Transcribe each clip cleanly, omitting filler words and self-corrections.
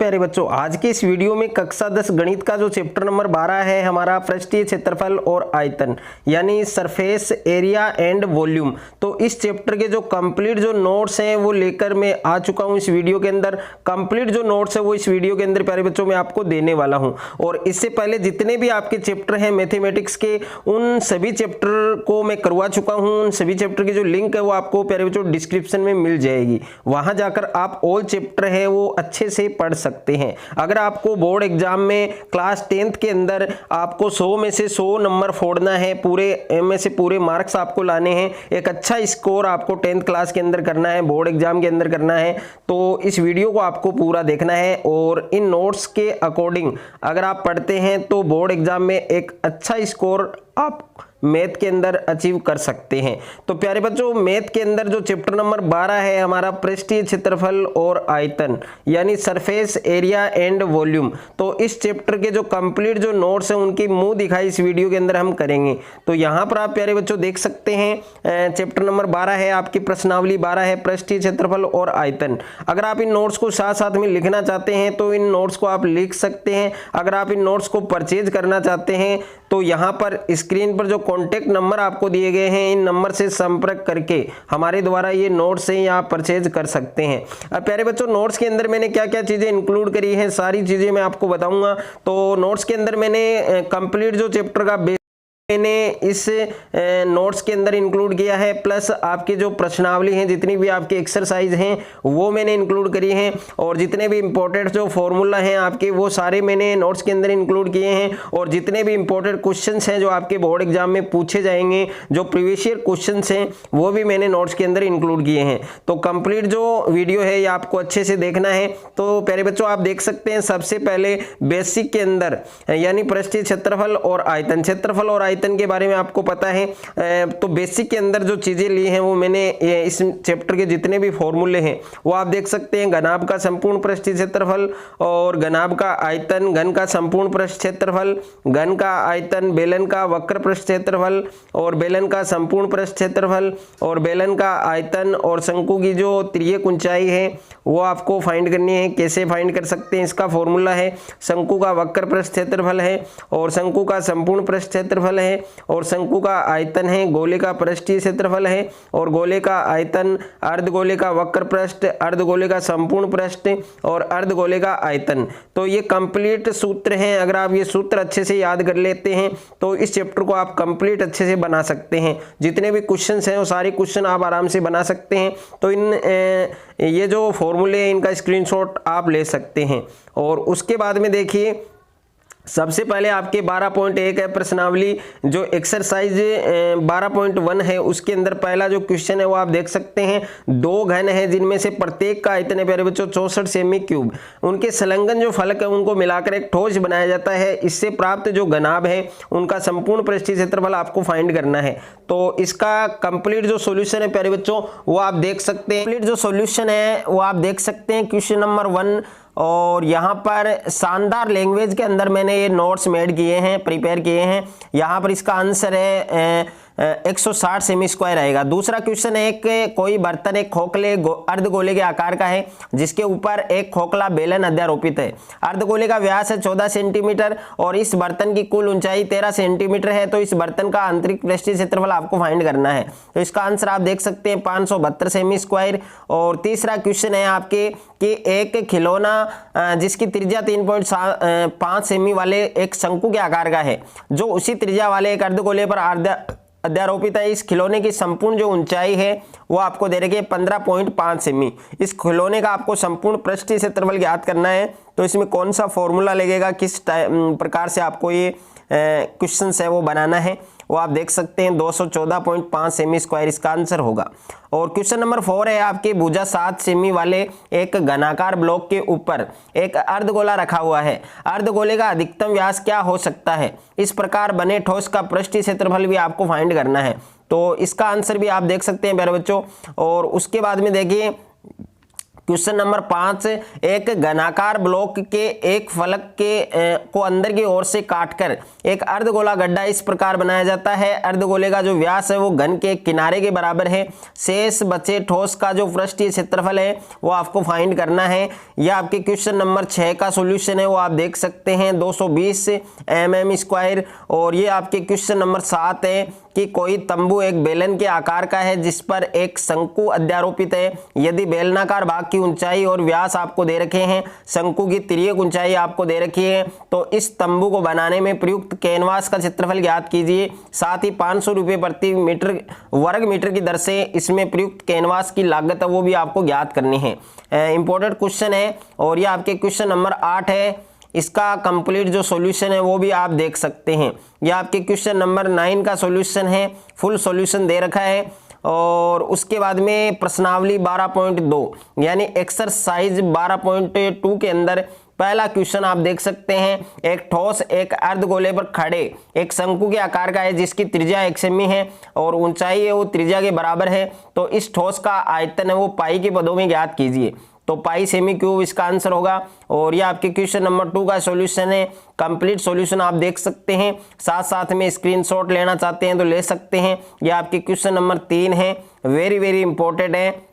प्यारे बच्चों, आज के इस वीडियो में कक्षा 10 गणित का जो चैप्टर नंबर 12 है हमारा पृष्ठीय क्षेत्रफल और आयतन यानी सरफेस एरिया एंड वॉल्यूम, तो इस चैप्टर के जो कंप्लीट जो नोट्स हैं वो लेकर मैं आ चुका हूं इस वीडियो के अंदर। कंप्लीट जो नोट्स है वो इस वीडियो के अंदर प्यारे बच्चों मैं आपको देने वाला हूं। और इससे पहले जितने भी आपके चैप्टर हैं मैथमेटिक्स के, उन सभी चैप्टर को मैं करवा चुका हूं। उन सभी चैप्टर की जो लिंक है वो आपको प्यारे बच्चों डिस्क्रिप्शन में मिल जाएगी। वहां जाकर आप ऑल चैप्टर है वो अच्छे से पढ़ सकते हैं। अगर आपको बोर्ड एग्जाम में क्लास 10th के अंदर आपको 100 में से 100 नंबर फोड़ना है, पूरे में से पूरे मार्क्स आपको लाने हैं, एक अच्छा स्कोर आपको 10th क्लास के अंदर करना है, बोर्ड एग्जाम के अंदर करना है, तो इस वीडियो को आपको पूरा देखना है। और इन नोट्स के अकॉर्डिंग अगर आप पढ़ते हैं तो बोर्ड एग्जाम में एक अच्छा स्कोर आप मैथ के अंदर अचीव कर सकते हैं। तो प्यारे बच्चों, मैथ के अंदर जो चैप्टर नंबर 12 है हमारा पृष्ठीय क्षेत्रफल और आयतन यानी सरफेस एरिया एंड वॉल्यूम, तो इस चैप्टर के जो कंप्लीट जो नोट्स हैं उनकी मुंह दिखाई इस वीडियो के अंदर हम करेंगे। तो यहाँ पर आप प्यारे बच्चों देख सकते हैं चैप्टर नंबर 12 है, आपकी प्रश्नावली 12 है, पृष्ठीय क्षेत्रफल और आयतन। अगर आप इन नोट्स को साथ साथ में लिखना चाहते हैं तो इन नोट्स को आप लिख सकते हैं। अगर आप इन नोट्स को परचेज करना चाहते हैं तो यहाँ पर स्क्रीन पर जो कॉन्टेक्ट नंबर आपको दिए गए हैं, इन नंबर से संपर्क करके हमारे द्वारा ये नोट्स हैं आप परचेज कर सकते हैं। अब प्यारे बच्चों, नोट्स के अंदर मैंने क्या क्या चीज़ें इंक्लूड करी हैं सारी चीज़ें मैं आपको बताऊंगा। तो नोट्स के अंदर मैंने कंप्लीट जो चैप्टर का मैंने इस नोट्स के अंदर इंक्लूड किया है, प्लस आपके जो प्रश्नावली हैं, जितनी भी आपके एक्सरसाइज हैं वो मैंने इंक्लूड करी हैं, और जितने भी इंपॉर्टेंट जो फॉर्मूला हैं आपके वो सारे मैंने नोट्स के अंदर इंक्लूड किए हैं। और जितने भी इंपॉर्टेंट क्वेश्चंस हैं जो आपके बोर्ड एग्जाम में पूछे जाएंगे, जो प्रीवियस ईयर क्वेश्चंस हैं वो भी मैंने नोट्स के अंदर इंक्लूड किए हैं। तो कंप्लीट जो वीडियो है ये आपको अच्छे से देखना है। तो प्यारे बच्चों आप देख सकते हैं सबसे पहले बेसिक के अंदर यानी पृष्ठीय क्षेत्रफल और आयतन, क्षेत्रफल और आयतन के बारे में आपको पता है। तो बेसिक के अंदर जो चीजें ली हैं वो मैंने इस चैप्टर के जितने भी फॉर्मूले हैं वो आप देख सकते हैं। घनाभ का संपूर्ण पृष्ठीय क्षेत्रफल और घनाभ का आयतन, घन का संपूर्ण पृष्ठ क्षेत्रफल, घन का आयतन, बेलन का वक्र पृष्ठ क्षेत्रफल और बेलन का संपूर्ण पृष्ठ क्षेत्रफल और बेलन का आयतन, और शंकु की जो तिर्यक ऊंचाई है वो आपको फाइंड करनी है। कैसे फाइंड कर सकते हैं, इसका फॉर्मूला है शंकु का वक्र पृष्ठ क्षेत्रफल है और शंकु का संपूर्ण पृष्ठ क्षेत्रफल है और शंकु का आयतन है, गोले का पृष्ठीय क्षेत्रफल है और गोले का आयतन, अर्धगोले का वक्र पृष्ठ, अर्धगोले का संपूर्ण पृष्ठ और अर्धगोले का आयतन। तो ये कंप्लीट सूत्र हैं। अगर आप ये सूत्र अच्छे से याद कर लेते हैं तो इस चैप्टर को आप कंप्लीट अच्छे से बना सकते हैं। जितने भी क्वेश्चंस हैं वो सारे क्वेश्चन आप आराम से बना सकते हैं। तो ये जो फॉर्मूले हैं इनका स्क्रीनशॉट आप ले सकते हैं। और उसके बाद में देखिए सबसे पहले आपके 12.1 है प्रश्नावली, जो एक्सरसाइज 12.1 है उसके अंदर पहला जो क्वेश्चन है वो आप देख सकते हैं। दो घन है जिनमें से प्रत्येक का आयतन है प्यारे बच्चों 64 सेमी क्यूब, उनके संलग्न जो फलक है उनको मिलाकर एक ठोस बनाया जाता है। इससे प्राप्त जो घनाभ है उनका संपूर्ण पृष्ठीय क्षेत्रफल आपको फाइंड करना है। तो इसका कंप्लीट जो सॉल्यूशन है प्यारे बच्चों वो आप देख सकते हैं। कंप्लीट जो सॉल्यूशन है वो आप देख सकते हैं क्वेश्चन नंबर 1। और यहाँ पर शानदार लैंग्वेज के अंदर मैंने ये नोट्स मेड किए हैं, प्रिपेयर किए हैं। यहाँ पर इसका आंसर है 160 सेमी स्क्वायर आएगा। दूसरा क्वेश्चन है एक कोई बर्तन एक खोखले अर्धगोले के आकार का है जिसके ऊपर एक खोखला बेलन अध्यारोपित है। अर्धगोले का व्यास है 14 सेंटीमीटर और इस बर्तन की कुल ऊंचाई 13 सेंटीमीटर है। तो इस बर्तन का आंतरिक पृष्ठीय क्षेत्रफल आपको फाइंड करना है। तो इसका आंसर आप देख सकते हैं 572 सेमी स्क्वायर। और तीसरा क्वेश्चन है आपके कि एक खिलौना जिसकी त्रिज्या 3.5 सेमी वाले एक शंकु के आकार का है जो उसी त्रिज्या वाले एक अर्धगोले पर अध्यारोपित है। इस खिलौने की संपूर्ण जो ऊंचाई है वो आपको दे रखी है 15.5 सेमी। इस खिलौने का आपको संपूर्ण पृष्ठीय क्षेत्रफल ज्ञात करना है। तो इसमें कौन सा फॉर्मूला लगेगा, किस प्रकार से आपको ये क्वेश्चन है वो बनाना है वो आप देख सकते हैं। 214.5 सेमी स्क्वायर इसका आंसर होगा। और क्वेश्चन नंबर 4 है आपके भुजा 7 सेमी वाले एक घनाकार ब्लॉक के ऊपर एक अर्धगोला रखा हुआ है। अर्धगोले का अधिकतम व्यास क्या हो सकता है। इस प्रकार बने ठोस का पृष्ठीय क्षेत्रफल भी आपको फाइंड करना है। तो इसका आंसर भी आप देख सकते हैं प्यारे बच्चों। और उसके बाद में देखिए क्वेश्चन नंबर 5, एक घनाकार ब्लॉक के एक फलक के को अंदर की ओर से काटकर एक अर्धगोला गड्ढा इस प्रकार बनाया जाता है। अर्धगोले का जो व्यास है वो घन के किनारे के बराबर है। शेष बचे ठोस का जो पृष्ठीय क्षेत्रफल है वो आपको फाइंड करना है। यह आपके क्वेश्चन नंबर 6 का सॉल्यूशन है, वो आप देख सकते हैं 220 mm²। और ये आपके क्वेश्चन नंबर 7 है कि कोई तंबू एक बेलन के आकार का है जिस पर एक शंकु अध्यारोपित है। यदि बेलनाकार भाग की ऊंचाई और व्यास आपको दे रखे हैं, शंकु की तिर्यक ऊंचाई आपको दे रखी है, तो इस तंबू को बनाने में प्रयुक्त कैनवास का क्षेत्रफल ज्ञात कीजिए। साथ ही 500 रुपये प्रति वर्ग मीटर की दर से इसमें प्रयुक्त कैनवास की लागत है वो भी आपको ज्ञात करनी है। इंपॉर्टेंट क्वेश्चन है और ये आपके क्वेश्चन नंबर 8 है। इसका कंप्लीट जो सॉल्यूशन है वो भी आप देख सकते हैं। यह आपके क्वेश्चन नंबर 9 का सॉल्यूशन है, फुल सॉल्यूशन दे रखा है। और उसके बाद में प्रश्नावली 12.2 यानी एक्सरसाइज 12.2 के अंदर पहला क्वेश्चन आप देख सकते हैं। एक ठोस एक अर्धगोले पर खड़े एक शंकु के आकार का है जिसकी त्रिज्या 1 सेमी है और ऊंचाई है वो त्रिज्या के बराबर है। तो इस ठोस का आयतन है वो पाई के पदों में ज्ञात कीजिए। तो पाई सेमी क्यूब इसका आंसर होगा। और ये आपके क्वेश्चन नंबर 2 का सॉल्यूशन है। कंप्लीट सॉल्यूशन आप देख सकते हैं, साथ साथ में स्क्रीनशॉट लेना चाहते हैं तो ले सकते हैं। ये आपके क्वेश्चन नंबर 3 है, वेरी इंपॉर्टेंट है।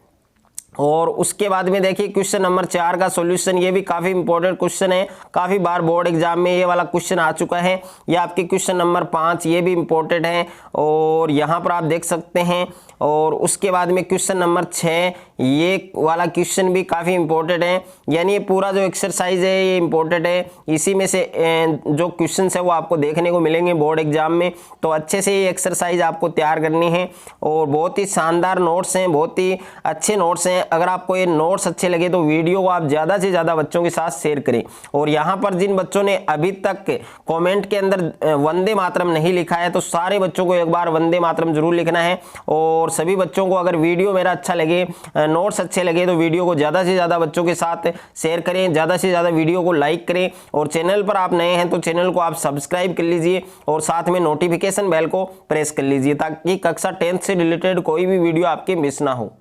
और उसके बाद में देखिए क्वेश्चन नंबर 4 का सॉल्यूशन, ये भी काफ़ी इंपॉर्टेंट क्वेश्चन है, काफ़ी बार बोर्ड एग्जाम में ये वाला क्वेश्चन आ चुका है। ये आपके क्वेश्चन नंबर 5, ये भी इंपॉर्टेंट है और यहाँ पर आप देख सकते हैं। और उसके बाद में क्वेश्चन नंबर 6, ये वाला क्वेश्चन भी काफ़ी इंपॉर्टेंट है। यानी ये पूरा जो एक्सरसाइज है ये इंपॉर्टेंट है। इसी में से जो क्वेश्चन है वो आपको देखने को मिलेंगे बोर्ड एग्जाम में। तो अच्छे से ये एक्सरसाइज आपको तैयार करनी है और बहुत ही शानदार नोट्स हैं, बहुत ही अच्छे नोट्स हैं। अगर आपको ये नोट्स अच्छे लगे तो वीडियो को आप ज़्यादा से ज़्यादा बच्चों के साथ शेयर करें। और यहाँ पर जिन बच्चों ने अभी तक कमेंट के अंदर वंदे मातरम नहीं लिखा है तो सारे बच्चों को एक बार वंदे मातरम जरूर लिखना है। और सभी बच्चों को अगर वीडियो मेरा अच्छा लगे, नोट्स अच्छे लगे तो वीडियो को ज़्यादा से ज़्यादा बच्चों के साथ शेयर करें, ज़्यादा से ज़्यादा वीडियो को लाइक करें। और चैनल पर आप नए हैं तो चैनल को आप सब्सक्राइब कर लीजिए और साथ में नोटिफिकेशन बेल को प्रेस कर लीजिए ताकि कक्षा 10th से रिलेटेड कोई भी वीडियो आपके मिस ना हो।